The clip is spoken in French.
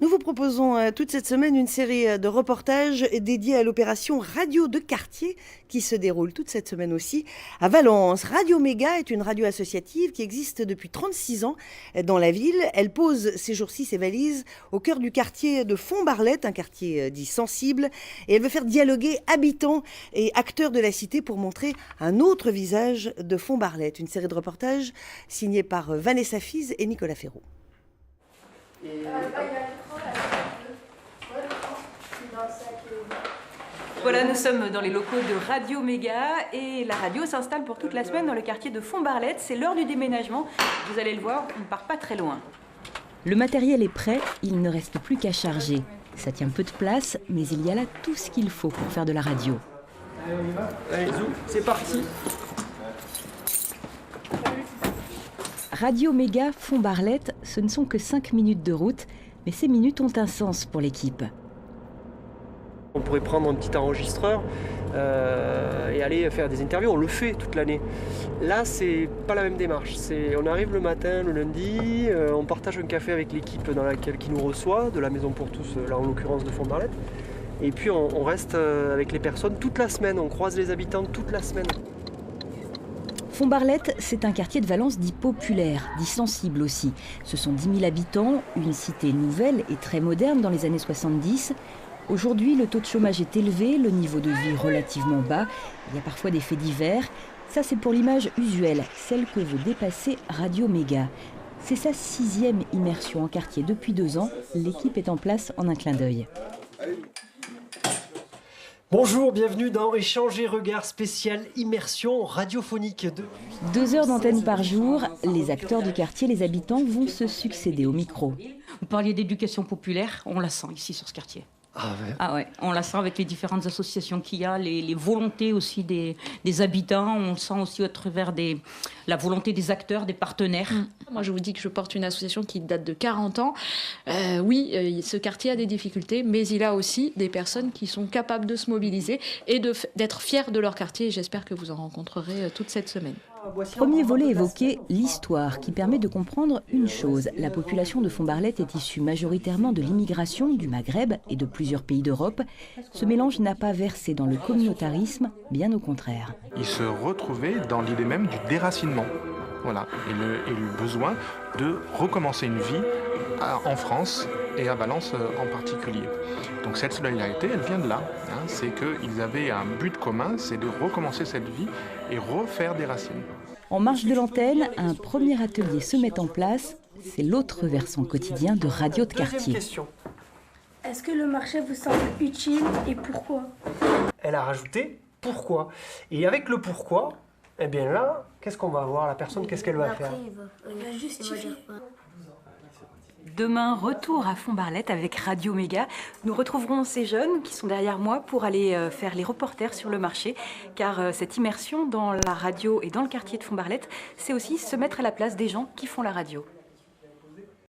Nous vous proposons toute cette semaine une série de reportages dédiés à l'opération Radio de quartier qui se déroule toute cette semaine aussi à Valence. Radio Méga est une radio associative qui existe depuis 36 ans dans la ville. Elle pose ces jours-ci ses valises au cœur du quartier de Font-Barlette, un quartier dit sensible, et elle veut faire dialoguer habitants et acteurs de la cité pour montrer un autre visage de Font-Barlette. Une série de reportages signée par Vanessa Fize et Nicolas Ferraud. Voilà, nous sommes dans les locaux de Radio Méga et la radio s'installe pour toute la semaine dans le quartier de Font-Barlette. C'est l'heure du déménagement. Vous allez le voir, on ne part pas très loin. Le matériel est prêt, il ne reste plus qu'à charger. Ça tient peu de place, mais il y a là tout ce qu'il faut pour faire de la radio. Allez, on y va. Allez, zou, c'est parti. Radio Méga Font-Barlette, ce ne sont que 5 minutes de route, mais ces minutes ont un sens pour l'équipe. On pourrait prendre un petit enregistreur et aller faire des interviews. On le fait toute l'année. Là, c'est pas la même démarche. On arrive le matin, le lundi, on partage un café avec l'équipe qui nous reçoit, de la Maison pour tous, là en l'occurrence de Font-Barlette. Et puis on reste avec les personnes toute la semaine. On croise les habitants toute la semaine. Font-Barlette, c'est un quartier de Valence dit populaire, dit sensible aussi. Ce sont 10 000 habitants, une cité nouvelle et très moderne dans les années 70. Aujourd'hui, le taux de chômage est élevé, le niveau de vie relativement bas. Il y a parfois des faits divers. Ça, c'est pour l'image usuelle, celle que veut dépasser Radio Méga. C'est sa 6e immersion en quartier depuis 2 ans. L'équipe est en place en un clin d'œil. Bonjour, bienvenue dans Échange et Regard spécial immersion radiophonique. 2 heures d'antenne par jour, les acteurs du quartier, les habitants vont se succéder au micro. Vous parliez d'éducation populaire, on la sent ici sur ce quartier. Ah ouais, on la sent avec les différentes associations qu'il y a, les volontés aussi des habitants, on le sent aussi à travers la volonté des acteurs, des partenaires. Moi, je vous dis que je porte une association qui date de 40 ans. Oui, ce quartier a des difficultés, mais il a aussi des personnes qui sont capables de se mobiliser et d'être fiers de leur quartier. Et j'espère que vous en rencontrerez toute cette semaine. Premier volet évoqué, l'histoire, qui permet de comprendre une chose. La population de Font-Barlette est issue majoritairement de l'immigration du Maghreb et de plusieurs pays d'Europe. Ce mélange n'a pas versé dans le communautarisme, bien au contraire. Ils se retrouvaient dans l'idée même du déracinement. Voilà, et le besoin de recommencer une vie en France et à Valence en particulier. Donc cette solidarité, elle vient de là. C'est qu'ils avaient un but commun, c'est de recommencer cette vie et refaire des racines. En marge de l'antenne, un premier atelier se met en place. C'est l'autre versant quotidien de Radio de quartier. Question. Est-ce que le marché vous semble utile et pourquoi ? Elle a rajouté pourquoi. Et avec le pourquoi, eh bien là, qu'est-ce qu'on va voir? La personne, qu'est-ce qu'elle va faire? Il va justifier. Demain, retour à Font-Barlette avec Radio Méga. Nous retrouverons ces jeunes qui sont derrière moi pour aller faire les reporters sur le marché. Car cette immersion dans la radio et dans le quartier de Font-Barlette, c'est aussi se mettre à la place des gens qui font la radio.